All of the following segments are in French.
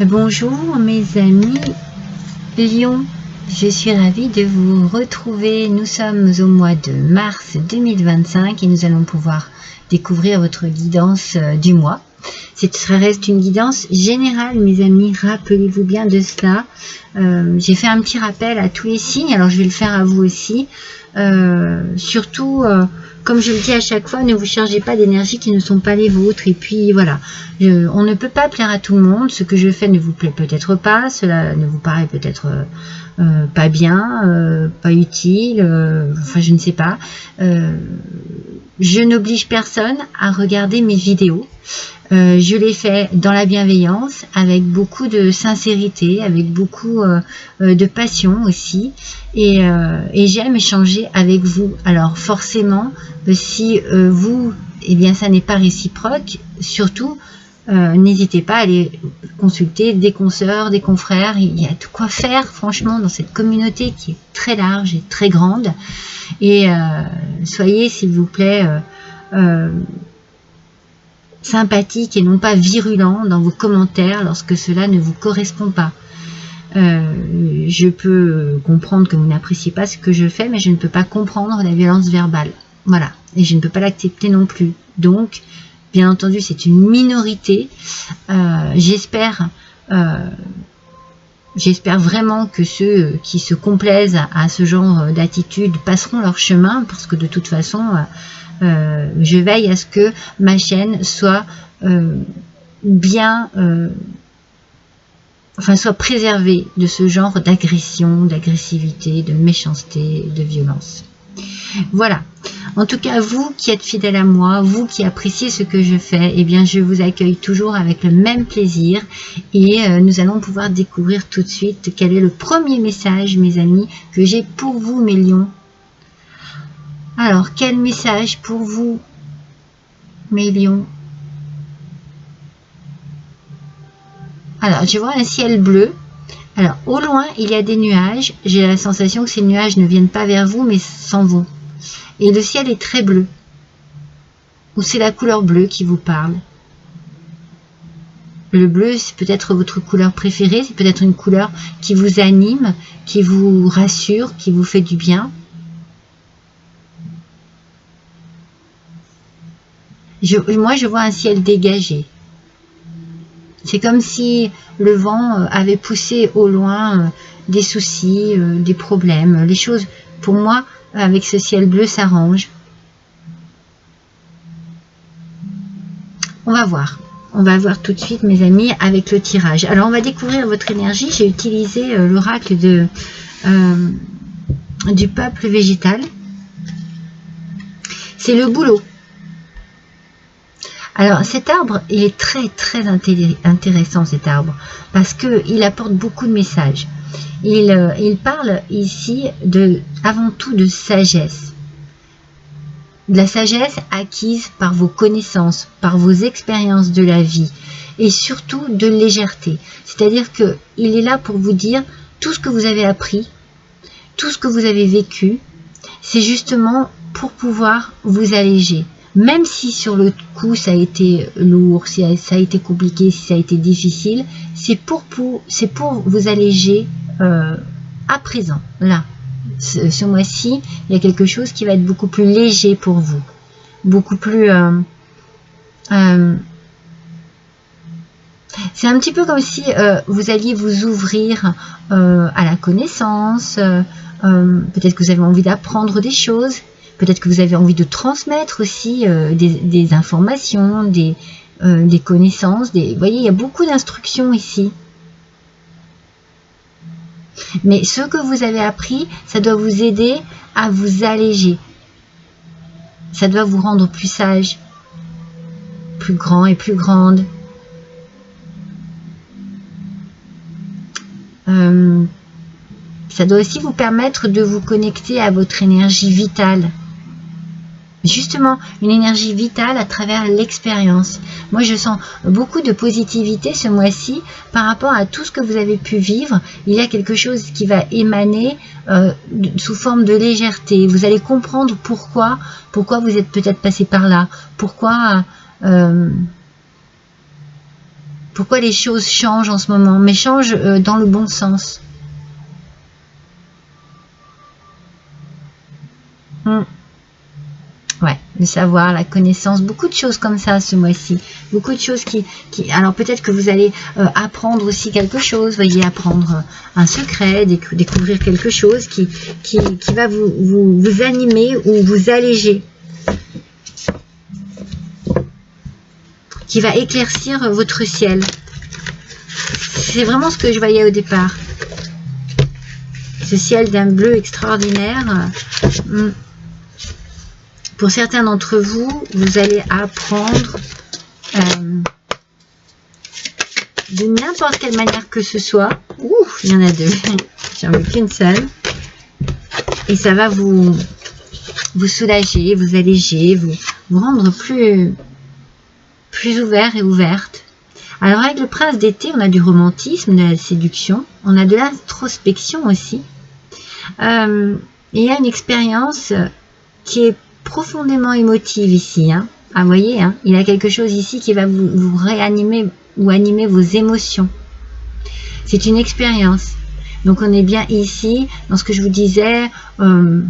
Bonjour mes amis Lion, je suis ravie de vous retrouver. Nous sommes au mois de mars 2025 et nous allons pouvoir découvrir votre guidance du mois. Ça reste une guidance générale mes amis, rappelez-vous bien de cela. J'ai fait un petit rappel à tous les signes, alors je vais le faire à vous aussi. Surtout, comme je le dis à chaque fois, ne vous chargez pas d'énergie qui ne sont pas les vôtres. Et puis voilà, on ne peut pas plaire à tout le monde. Ce que je fais ne vous plaît peut-être pas, cela ne vous paraît peut-être pas bien, pas utile, enfin je ne sais pas. Je n'oblige personne à regarder mes vidéos. Je l'ai fait dans la bienveillance, avec beaucoup de sincérité, avec beaucoup de passion aussi, et j'aime échanger avec vous. Alors forcément, si vous, eh bien ça n'est pas réciproque, surtout n'hésitez pas à aller consulter des consoeurs, des confrères. Il y a de quoi faire franchement dans cette communauté qui est très large et très grande, et soyez s'il vous plaît sympathique et non pas virulent dans vos commentaires lorsque cela ne vous correspond pas. Je peux comprendre que vous n'appréciez pas ce que je fais, mais je ne peux pas comprendre la violence verbale. Voilà, et je ne peux pas l'accepter non plus. Donc, bien entendu, c'est une minorité. J'espère vraiment que ceux qui se complaisent à ce genre d'attitude passeront leur chemin, parce que de toute façon, je veille à ce que ma chaîne soit bien, soit préservée de ce genre d'agression, d'agressivité, de méchanceté, de violence. Voilà. En tout cas, vous qui êtes fidèles à moi, vous qui appréciez ce que je fais, eh bien, je vous accueille toujours avec le même plaisir, et nous allons pouvoir découvrir tout de suite quel est le premier message, mes amis, que j'ai pour vous, mes lions. Alors, quel message pour vous, mes lions? Alors, je vois un ciel bleu. Alors, au loin, il y a des nuages. J'ai la sensation que ces nuages ne viennent pas vers vous, mais s'en vont. Et le ciel est très bleu. Ou c'est la couleur bleue qui vous parle. Le bleu, c'est peut-être votre couleur préférée. C'est peut-être une couleur qui vous anime, qui vous rassure, qui vous fait du bien. Moi, je vois un ciel dégagé. C'est comme si le vent avait poussé au loin des soucis, des problèmes. Les choses, pour moi, avec ce ciel bleu, s'arrangent. On va voir. On va voir tout de suite, mes amis, avec le tirage. Alors, on va découvrir votre énergie. J'ai utilisé l'oracle du peuple végétal. C'est le boulot. Alors cet arbre, il est très très intéressant, cet arbre, parce qu'il apporte beaucoup de messages. Il parle ici avant tout de sagesse. De la sagesse acquise par vos connaissances, par vos expériences de la vie, et surtout de légèreté. C'est-à-dire qu'il est là pour vous dire tout ce que vous avez appris, tout ce que vous avez vécu, c'est justement pour pouvoir vous alléger. Même si sur le coup ça a été lourd, si ça a été compliqué, si ça a été difficile, c'est pour vous alléger à présent. Là, ce mois-ci, il y a quelque chose qui va être beaucoup plus léger pour vous. Beaucoup plus... c'est un petit peu comme si vous alliez vous ouvrir à la connaissance. Peut-être que vous avez envie d'apprendre des choses. Peut-être que vous avez envie de transmettre aussi des informations, des connaissances. Vous voyez, il y a beaucoup d'instructions ici. Mais ce que vous avez appris, ça doit vous aider à vous alléger. Ça doit vous rendre plus sage, plus grand et plus grande. Ça doit aussi vous permettre de vous connecter à votre énergie vitale. Justement, une énergie vitale à travers l'expérience. Moi, je sens beaucoup de positivité ce mois-ci par rapport à tout ce que vous avez pu vivre. Il y a quelque chose qui va émaner sous forme de légèreté. Vous allez comprendre pourquoi vous êtes peut-être passé par là, pourquoi pourquoi les choses changent en ce moment, mais changent dans le bon sens. Ouais, le savoir, la connaissance, beaucoup de choses comme ça ce mois-ci. Beaucoup de choses qui alors peut-être que vous allez apprendre aussi quelque chose, voyez, apprendre un secret, découvrir quelque chose qui va vous animer ou vous alléger. Qui va éclaircir votre ciel. C'est vraiment ce que je voyais au départ. Ce ciel d'un bleu extraordinaire. Pour certains d'entre vous, vous allez apprendre de n'importe quelle manière que ce soit. Ouh, il y en a deux. J'en veux qu'une seule. Et ça va vous soulager, vous alléger, vous rendre plus ouvert et ouverte. Alors avec le prince d'été, on a du romantisme, de la séduction, on a de l'introspection aussi. Il y a une expérience qui est profondément émotive ici. Hein. Ah, vous voyez, hein, il y a quelque chose ici qui va vous réanimer ou animer vos émotions. C'est une expérience. Donc on est bien ici, dans ce que je vous disais, on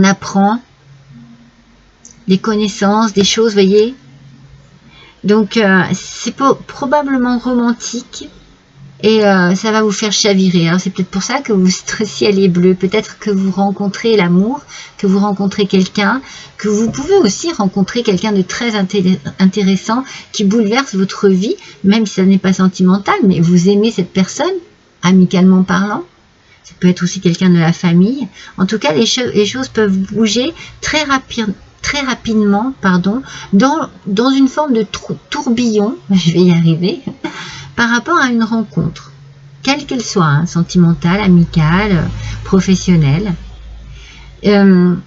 apprend des connaissances, des choses, voyez. Donc c'est probablement romantique. Et ça va vous faire chavirer. Alors c'est peut-être pour ça que votre ciel est bleu. Peut-être que vous rencontrez l'amour, que vous rencontrez quelqu'un, que vous pouvez aussi rencontrer quelqu'un de très intéressant qui bouleverse votre vie, même si ça n'est pas sentimental, mais vous aimez cette personne, amicalement parlant. Ça peut être aussi quelqu'un de la famille. En tout cas, les choses peuvent bouger très rapidement, dans une forme de tourbillon, je vais y arriver, par rapport à une rencontre, quelle qu'elle soit, hein, sentimentale, amicale, professionnelle. On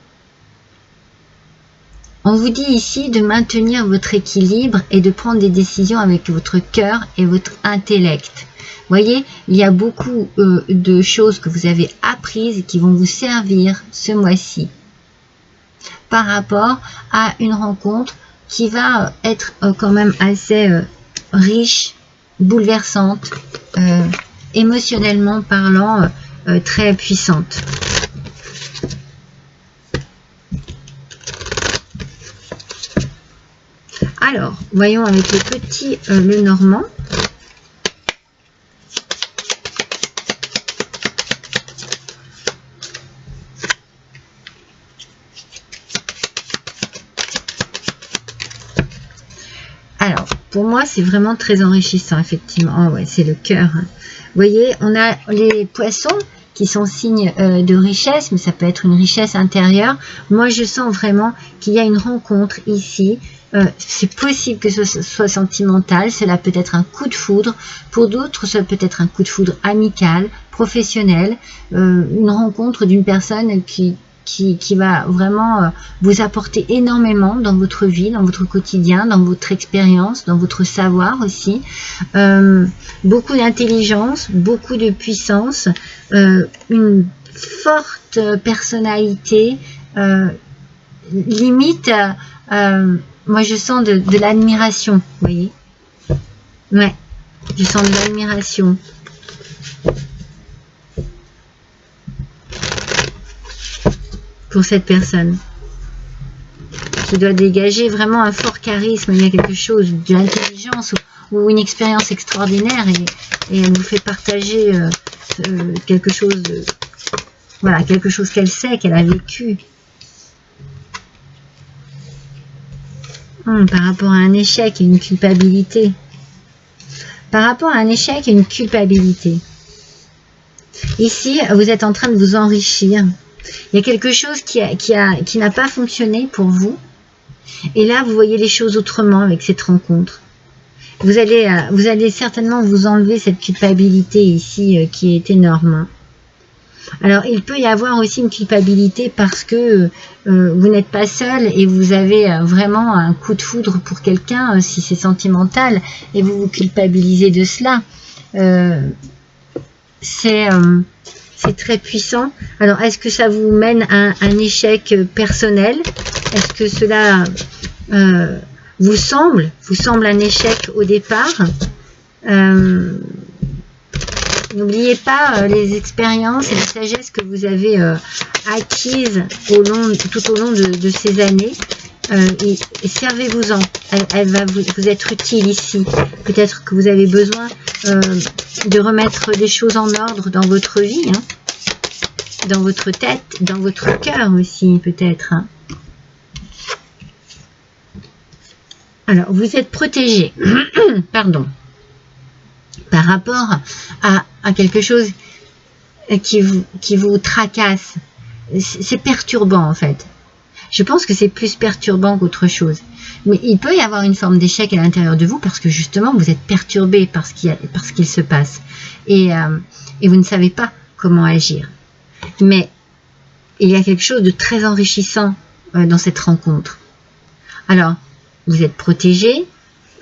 vous dit ici de maintenir votre équilibre et de prendre des décisions avec votre cœur et votre intellect. Voyez, il y a beaucoup de choses que vous avez apprises et qui vont vous servir ce mois-ci par rapport à une rencontre qui va être quand même assez riche, bouleversante, émotionnellement parlant, très puissante. Alors, voyons avec le petit le normand. Alors, pour moi, c'est vraiment très enrichissant, effectivement. Oh, ouais, c'est le cœur. Vous voyez, on a les poissons qui sont signes de richesse, mais ça peut être une richesse intérieure. Moi, je sens vraiment qu'il y a une rencontre ici. C'est possible que ce soit sentimental, cela peut être un coup de foudre. Pour d'autres, ça peut être un coup de foudre amical, professionnel, une rencontre d'une personne qui va vraiment vous apporter énormément dans votre vie, dans votre quotidien, dans votre expérience, dans votre savoir aussi. Beaucoup d'intelligence, beaucoup de puissance, une forte personnalité, limite, moi je sens de l'admiration, vous voyez. Ouais, je sens de l'admiration. Pour cette personne qui doit dégager vraiment un fort charisme, il y a quelque chose de l'intelligence ou une expérience extraordinaire et elle vous fait partager quelque chose, voilà, quelque chose qu'elle sait, qu'elle a vécu. Par rapport à un échec et une culpabilité. Par rapport à un échec et une culpabilité. Ici, vous êtes en train de vous enrichir. Il y a quelque chose qui n'a pas fonctionné pour vous. Et là, vous voyez les choses autrement avec cette rencontre. Vous allez certainement vous enlever cette culpabilité ici qui est énorme. Alors, il peut y avoir aussi une culpabilité parce que vous n'êtes pas seul et vous avez vraiment un coup de foudre pour quelqu'un, si c'est sentimental, et vous vous culpabilisez de cela. C'est très puissant. Alors, est-ce que ça vous mène à un échec personnel? Est-ce que cela vous semble un échec au départ. N'oubliez pas les expériences et les sagesses que vous avez acquises tout au long de ces années. Et servez-vous-en. Elle va vous être utile ici. Peut-être que vous avez besoin de remettre des choses en ordre dans votre vie, hein, dans votre tête, dans votre cœur aussi, peut-être. Hein. Alors, vous êtes protégé, pardon, par rapport à quelque chose qui vous tracasse. C'est perturbant, en fait. Je pense que c'est plus perturbant qu'autre chose. Mais il peut y avoir une forme d'échec à l'intérieur de vous parce que justement, vous êtes perturbé par ce qu'il se passe. Et vous ne savez pas comment agir. Mais il y a quelque chose de très enrichissant dans cette rencontre. Alors, vous êtes protégé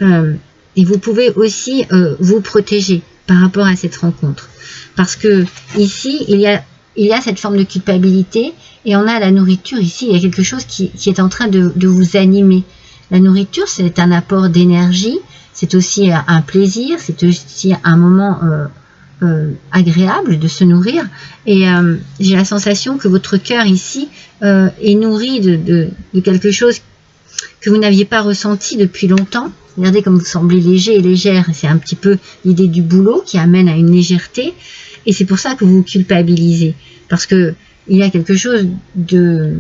et vous pouvez aussi vous protéger par rapport à cette rencontre. Parce que ici, il y a cette forme de culpabilité et on a la nourriture ici. Il y a quelque chose qui est en train de vous animer. La nourriture, c'est un apport d'énergie, c'est aussi un plaisir, c'est aussi un moment agréable de se nourrir. Et j'ai la sensation que votre cœur ici est nourri de quelque chose que vous n'aviez pas ressenti depuis longtemps. Regardez comme vous semblez léger et légère. C'est un petit peu l'idée du boulot qui amène à une légèreté. Et c'est pour ça que vous vous culpabilisez. Parce que il y a quelque chose de...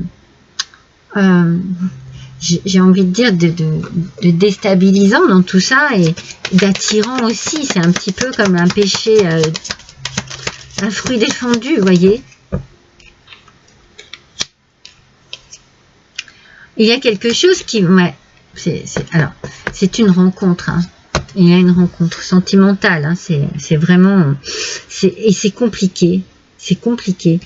j'ai envie de dire de déstabilisant dans tout ça et d'attirant aussi. C'est un petit peu comme un péché, un fruit défendu, vous voyez. Il y a quelque chose qui... Ouais, alors, c'est une rencontre. Hein. Il y a une rencontre sentimentale. Hein. C'est vraiment... Et c'est compliqué. C'est compliqué.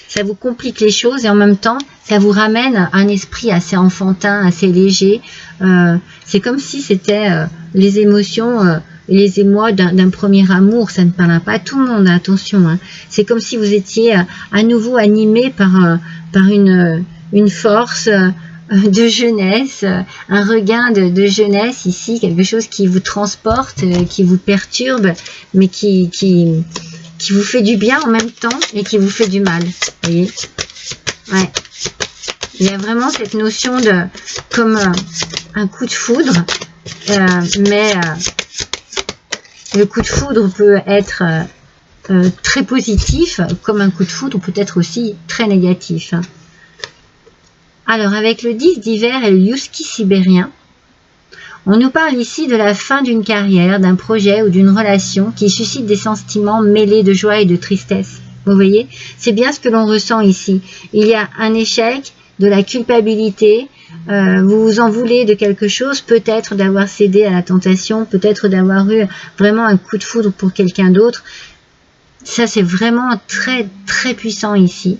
Ça vous complique les choses et en même temps, ça vous ramène un esprit assez enfantin, assez léger. C'est comme si c'était les émotions, les émois d'un premier amour. Ça ne parle pas à tout le monde, attention. Hein. C'est comme si vous étiez à nouveau animé par une force de jeunesse, un regain de jeunesse ici, quelque chose qui vous transporte, qui vous perturbe, mais qui vous fait du bien en même temps et qui vous fait du mal. Vous voyez? Ouais. Il y a vraiment cette notion de comme un coup de foudre, mais le coup de foudre peut être très positif, comme un coup de foudre peut être aussi très négatif. Alors, avec le 10 d'hiver et le Yuski sibérien, on nous parle ici de la fin d'une carrière, d'un projet ou d'une relation qui suscite des sentiments mêlés de joie et de tristesse. Vous voyez, c'est bien ce que l'on ressent ici. Il y a un échec, de la culpabilité, vous vous en voulez de quelque chose, peut-être d'avoir cédé à la tentation, peut-être d'avoir eu vraiment un coup de foudre pour quelqu'un d'autre. Ça, c'est vraiment très, très puissant ici.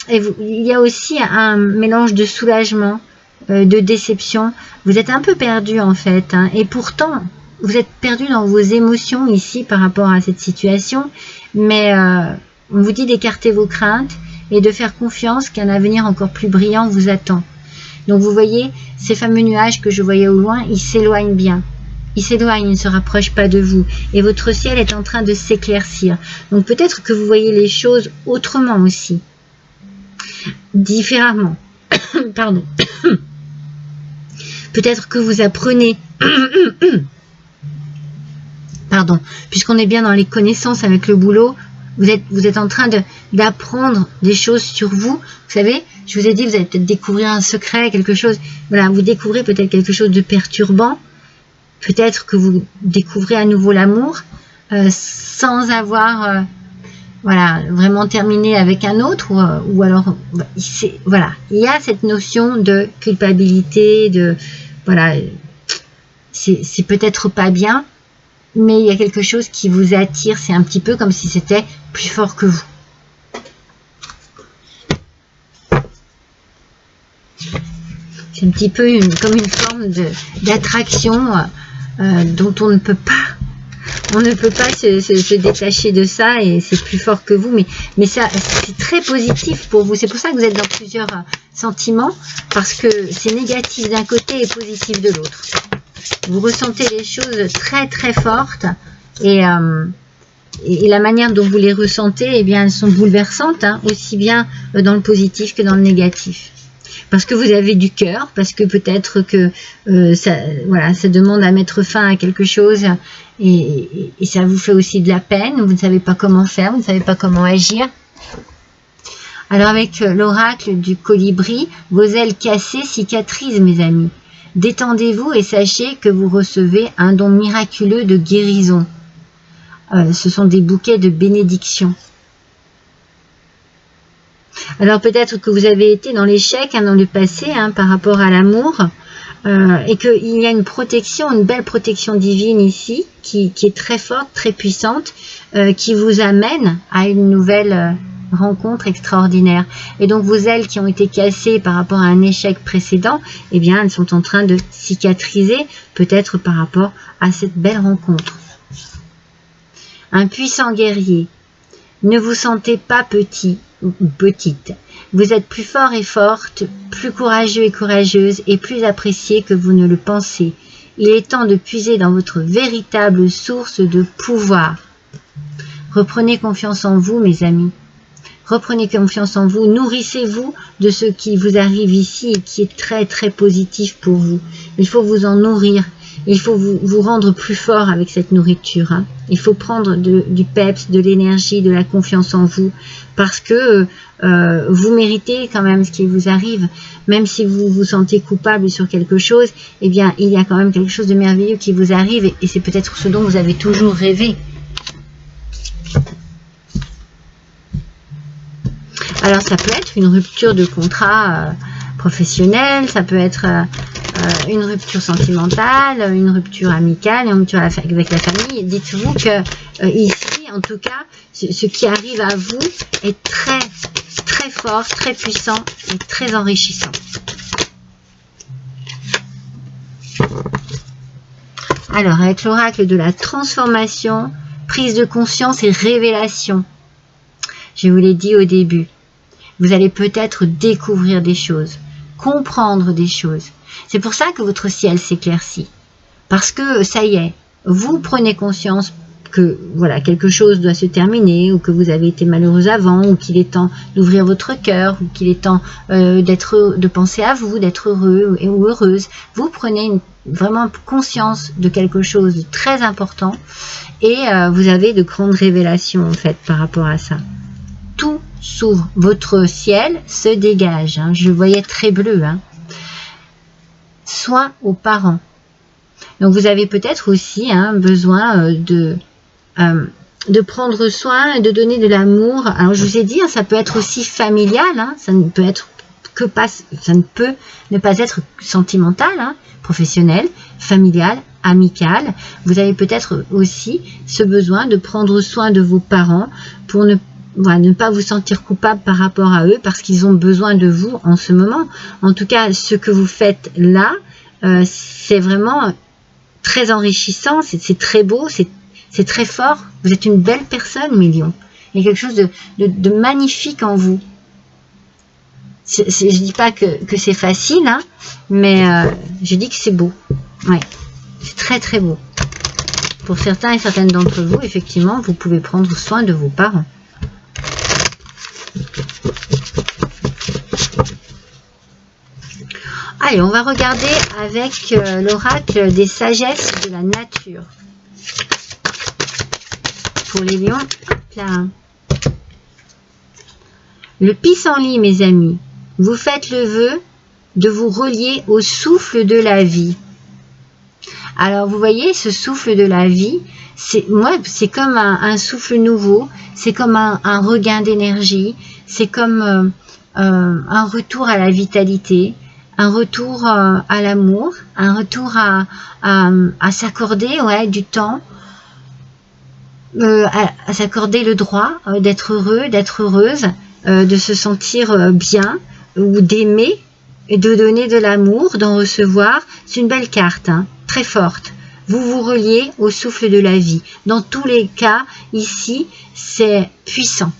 Il y a aussi un mélange de soulagement, de déception. Vous êtes un peu perdu en fait, hein, et pourtant vous êtes perdu dans vos émotions ici par rapport à cette situation, mais on vous dit d'écarter vos craintes et de faire confiance qu'un avenir encore plus brillant vous attend. Donc vous voyez, ces fameux nuages que je voyais au loin, ils s'éloignent bien. Ils s'éloignent, ils ne se rapprochent pas de vous. Et votre ciel est en train de s'éclaircir. Donc peut-être que vous voyez les choses autrement aussi. Différemment. Pardon. Peut-être que vous apprenez... Pardon. Puisqu'on est bien dans les connaissances avec le boulot, vous êtes en train d'apprendre des choses sur vous. Vous savez, je vous ai dit, vous allez peut-être découvrir un secret, quelque chose. Voilà, vous découvrez peut-être quelque chose de perturbant. Peut-être que vous découvrez à nouveau l'amour sans avoir voilà, vraiment terminé avec un autre. Ou alors, voilà, il y a cette notion de culpabilité, de... Voilà, c'est peut-être pas bien, mais il y a quelque chose qui vous attire. C'est un petit peu comme si c'était plus fort que vous. C'est un petit peu comme une forme d'attraction dont on ne peut pas On ne peut pas se détacher de ça et c'est plus fort que vous. Mais ça, c'est très positif pour vous. C'est pour ça que vous êtes dans plusieurs sentiments. Parce que c'est négatif d'un côté et positif de l'autre. Vous ressentez les choses très très fortes. Et la manière dont vous les ressentez, eh bien, elles sont bouleversantes. Hein, aussi bien dans le positif que dans le négatif. Parce que vous avez du cœur, parce que peut-être que ça demande à mettre fin à quelque chose et ça vous fait aussi de la peine, vous ne savez pas comment faire, vous ne savez pas comment agir. Alors avec l'oracle du colibri, vos ailes cassées cicatrisent mes amis. Détendez-vous et sachez que vous recevez un don miraculeux de guérison. Ce sont des bouquets de bénédictions. Alors peut-être que vous avez été dans l'échec dans le passé par rapport à l'amour et qu'il y a une protection, une belle protection divine ici qui est très forte, très puissante, qui vous amène à une nouvelle rencontre extraordinaire. Et donc vos ailes qui ont été cassées par rapport à un échec précédent, eh bien elles sont en train de cicatriser peut-être par rapport à cette belle rencontre. Un puissant guerrier. Ne vous sentez pas petit ou petite. Vous êtes plus fort et forte, plus courageux et courageuse et plus apprécié que vous ne le pensez. Il est temps de puiser dans votre véritable source de pouvoir. Reprenez confiance en vous, mes amis. Reprenez confiance en vous. Nourrissez-vous de ce qui vous arrive ici et qui est très très positif pour vous. Il faut vous en nourrir. Il faut vous rendre plus fort avec cette nourriture. Il faut prendre du peps, de l'énergie, de la confiance en vous. Parce que vous méritez quand même ce qui vous arrive. Même si vous vous sentez coupable sur quelque chose, eh bien, il y a quand même quelque chose de merveilleux qui vous arrive. Et c'est peut-être ce dont vous avez toujours rêvé. Alors, ça peut être une rupture de contrat professionnel, ça peut être une rupture sentimentale, une rupture amicale, une rupture avec la famille. Dites-vous que ici, en tout cas, ce qui arrive à vous est très, très fort, très puissant et très enrichissant. Alors, avec l'oracle de la transformation, prise de conscience et révélation, je vous l'ai dit au début, vous allez peut-être découvrir des choses, comprendre des choses. C'est pour ça que votre ciel s'éclaircit. Parce que ça y est, vous prenez conscience que voilà, quelque chose doit se terminer, ou que vous avez été malheureuse avant, ou qu'il est temps d'ouvrir votre cœur, ou qu'il est temps de penser à vous, d'être heureux ou heureuse. Vous prenez vraiment conscience de quelque chose de très important et vous avez de grandes révélations en fait par rapport à ça. Tout s'ouvre, votre ciel se dégage. Je le voyais très bleu. Soin aux parents. Donc vous avez peut-être aussi besoin de prendre soin et de donner de l'amour. Alors je vous ai dit, ça peut être aussi familial, ça ne peut être ça ne peut ne pas être sentimental, professionnel, familial, amical. Vous avez peut-être aussi ce besoin de prendre soin de vos parents pour ne pas vous sentir coupable par rapport à eux parce qu'ils ont besoin de vous en ce moment. En tout cas, ce que vous faites là, c'est vraiment très enrichissant, c'est très beau, c'est très fort. Vous êtes une belle personne, mes lions. Il y a quelque chose de magnifique en vous. Je ne dis pas que c'est facile, mais je dis que c'est beau. Ouais, c'est très très beau. Pour certains et certaines d'entre vous, effectivement, vous pouvez prendre soin de vos parents. Allez, on va regarder avec l'oracle des sagesses de la nature. Pour les lions, hop là. Le pissenlit, mes amis, vous faites le vœu de vous relier au souffle de la vie. Alors, vous voyez, ce souffle de la vie, c'est comme un souffle nouveau, c'est comme un regain d'énergie, c'est comme un retour à la vitalité, un retour à l'amour, un retour à s'accorder du temps, à s'accorder le droit d'être heureux, d'être heureuse, de se sentir bien ou d'aimer et de donner de l'amour, d'en recevoir. C'est une belle carte, très forte. Vous vous reliez au souffle de la vie. Dans tous les cas, ici, c'est puissant.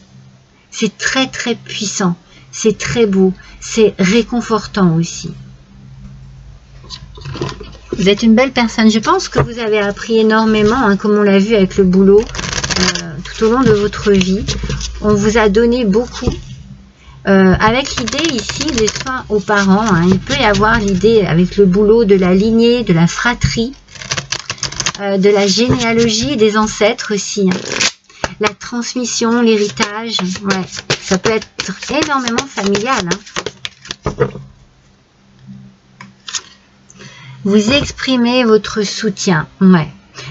C'est très très puissant. C'est très beau. C'est réconfortant aussi. Vous êtes une belle personne. Je pense que vous avez appris énormément, hein, comme on l'a vu avec le boulot, tout au long de votre vie. On vous a donné beaucoup. Avec l'idée ici des soins aux parents, hein, il peut y avoir l'idée avec le boulot de la lignée, de la fratrie, de la généalogie des ancêtres aussi. Hein. La transmission, l'héritage, ouais, ça peut être énormément familial. Hein. Vous exprimez votre soutien, ouais.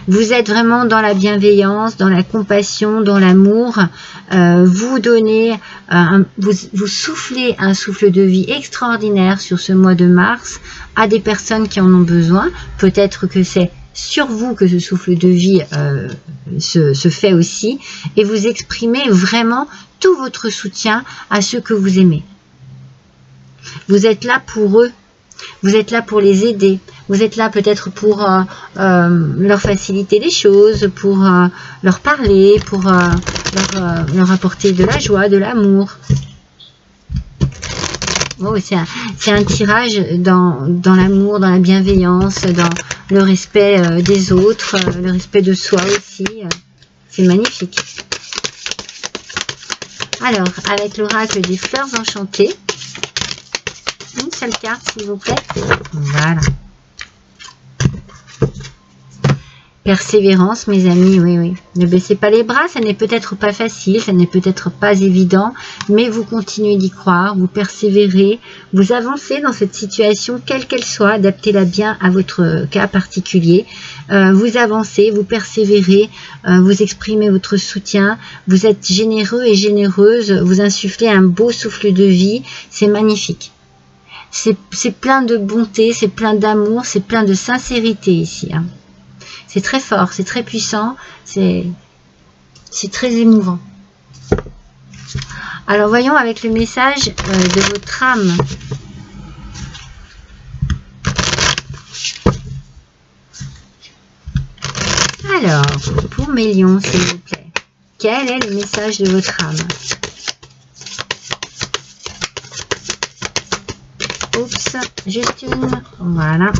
Vous êtes vraiment dans la bienveillance, dans la compassion, dans l'amour. Vous donnez, vous soufflez un souffle de vie extraordinaire sur ce mois de mars à des personnes qui en ont besoin. Peut-être que c'est sur vous que ce souffle de vie se fait aussi. Et vous exprimez vraiment tout votre soutien à ceux que vous aimez. Vous êtes là pour eux. Vous êtes là pour les aider. Vous êtes là peut-être pour leur faciliter les choses, pour leur parler, pour leur apporter de la joie, de l'amour. Oh, c'est un tirage dans l'amour, dans la bienveillance, dans le respect des autres, le respect de soi aussi. C'est magnifique. Alors, avec l'oracle des fleurs enchantées, une seule carte s'il vous plaît. Voilà. Persévérance, mes amis, oui, oui. Ne baissez pas les bras, ça n'est peut-être pas facile, ça n'est peut-être pas évident, mais vous continuez d'y croire, vous persévérez, vous avancez dans cette situation, quelle qu'elle soit, adaptez-la bien à votre cas particulier. Vous avancez, vous persévérez, vous exprimez votre soutien, vous êtes généreux et généreuse, vous insufflez un beau souffle de vie, c'est magnifique. C'est plein de bonté, c'est plein d'amour, c'est plein de sincérité ici, hein. C'est très fort, c'est très puissant, c'est très émouvant. Alors voyons avec le message de votre âme. Alors, pour mes lions, s'il vous plaît, quel est le message de votre âme? Oups, juste une, voilà.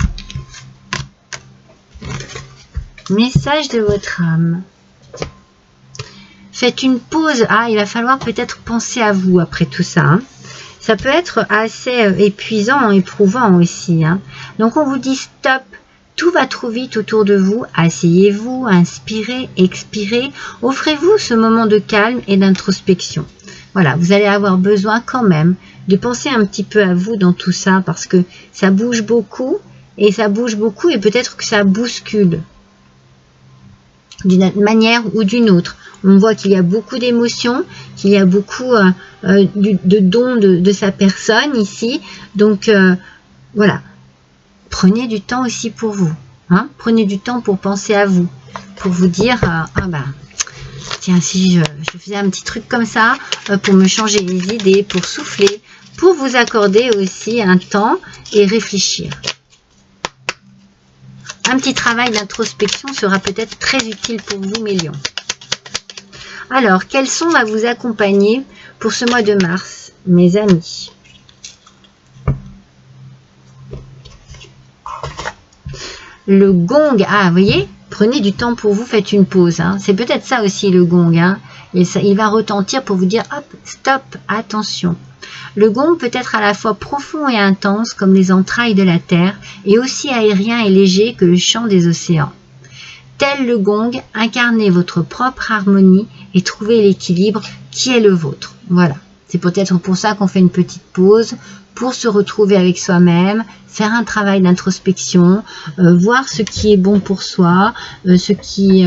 Message de votre âme. Faites une pause. Ah, il va falloir peut-être penser à vous après tout ça. Hein. Ça peut être assez épuisant, éprouvant aussi. Hein. Donc on vous dit stop. Tout va trop vite autour de vous. Asseyez-vous, inspirez, expirez. Offrez-vous ce moment de calme et d'introspection. Voilà, vous allez avoir besoin quand même de penser un petit peu à vous dans tout ça parce que ça bouge beaucoup et peut-être que ça bouscule. D'une manière ou d'une autre. On voit qu'il y a beaucoup d'émotions, qu'il y a beaucoup de dons de sa personne ici. Donc, voilà. Prenez du temps aussi pour vous. Hein? Prenez du temps pour penser à vous. Pour vous dire, ah bah, tiens, si je faisais un petit truc comme ça, pour me changer les idées, pour souffler, pour vous accorder aussi un temps et réfléchir. Un petit travail d'introspection sera peut-être très utile pour vous, mes lions. Alors, quel son va vous accompagner pour ce mois de mars, mes amis? Le gong. Ah, vous voyez, prenez du temps pour vous, faites une pause. Hein. C'est peut-être ça aussi le gong. Hein. Et ça, il va retentir pour vous dire, hop, stop, attention. Le gong peut être à la fois profond et intense comme les entrailles de la terre et aussi aérien et léger que le chant des océans. Tel le gong, incarnez votre propre harmonie et trouvez l'équilibre qui est le vôtre. Voilà, c'est peut-être pour ça qu'on fait une petite pause, pour se retrouver avec soi-même, faire un travail d'introspection, voir ce qui est bon pour soi, ce qui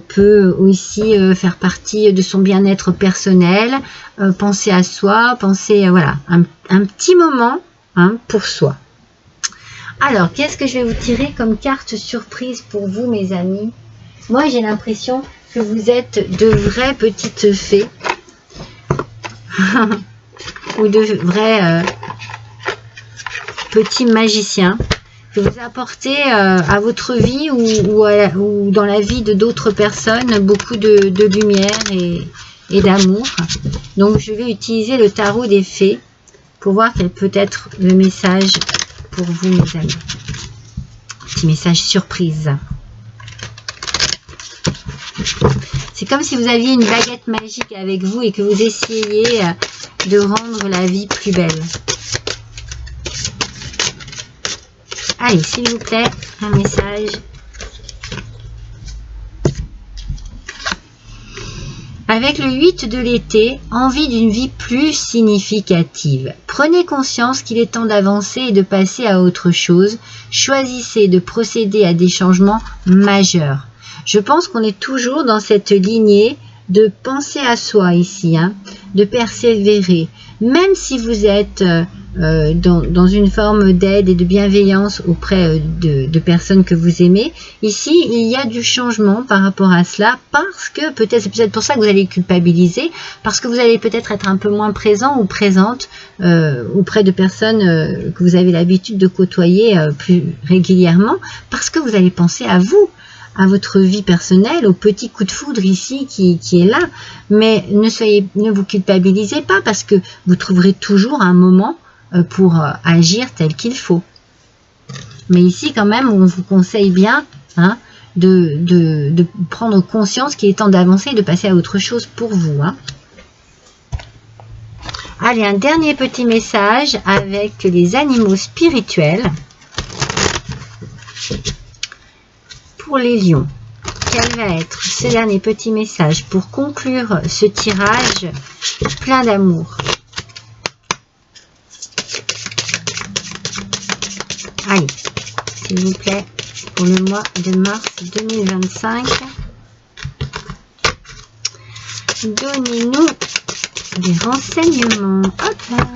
peut aussi faire partie de son bien-être personnel, penser à soi, penser, voilà, un petit moment hein, pour soi. Alors, qu'est-ce que je vais vous tirer comme carte surprise pour vous, mes amis? Moi, j'ai l'impression que vous êtes de vraies petites fées ou de vrais petits magiciens. que vous apportez à votre vie ou dans la vie de d'autres personnes beaucoup de lumière et d'amour. Donc je vais utiliser le tarot des fées pour voir quel peut être le message pour vous, mes amis. Petit message surprise. C'est comme si vous aviez une baguette magique avec vous et que vous essayiez de rendre la vie plus belle. Allez, s'il vous plaît, un message. Avec le 8 de l'été, envie d'une vie plus significative. Prenez conscience qu'il est temps d'avancer et de passer à autre chose. Choisissez de procéder à des changements majeurs. Je pense qu'on est toujours dans cette lignée de penser à soi ici, hein, de persévérer. Même si vous êtes dans une forme d'aide et de bienveillance auprès de personnes que vous aimez, ici il y a du changement par rapport à cela, parce que c'est peut-être pour ça que vous allez culpabiliser, parce que vous allez peut-être être un peu moins présent ou présente auprès de personnes que vous avez l'habitude de côtoyer plus régulièrement, parce que vous allez penser à vous, à votre vie personnelle, au petit coup de foudre ici qui est là. Mais ne vous culpabilisez pas, parce que vous trouverez toujours un moment pour agir tel qu'il faut. Mais ici quand même on vous conseille bien, hein, de prendre conscience qu'il est temps d'avancer et de passer à autre chose pour vous, hein. Allez, un dernier petit message avec les animaux spirituels. Pour les lions, quel va être ce dernier petit message pour conclure ce tirage plein d'amour? Allez, s'il vous plaît, pour le mois de mars 2025, donnez-nous des renseignements. Hop là.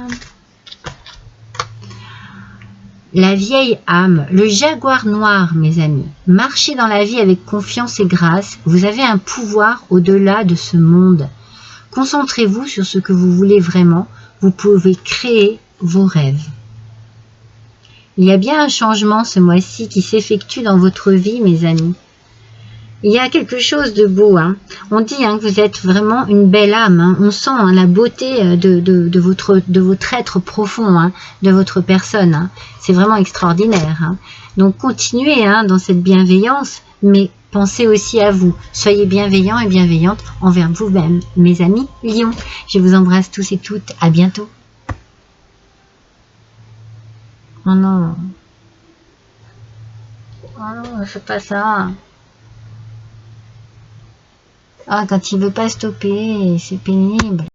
La vieille âme, le jaguar noir, mes amis. Marchez dans la vie avec confiance et grâce. Vous avez un pouvoir au-delà de ce monde. Concentrez-vous sur ce que vous voulez vraiment. Vous pouvez créer vos rêves. Il y a bien un changement ce mois-ci qui s'effectue dans votre vie, mes amis. Il y a quelque chose de beau, hein. On dit, hein, que vous êtes vraiment une belle âme, hein. On sent, hein, la beauté de votre être profond, hein, de votre personne, hein. C'est vraiment extraordinaire, hein. Donc continuez, hein, dans cette bienveillance, mais pensez aussi à vous. Soyez bienveillants et bienveillantes envers vous-même, mes amis lions. Je vous embrasse tous et toutes. À bientôt. Oh non. Oh non, fais pas ça. Ah, quand il veut pas stopper, c'est pénible.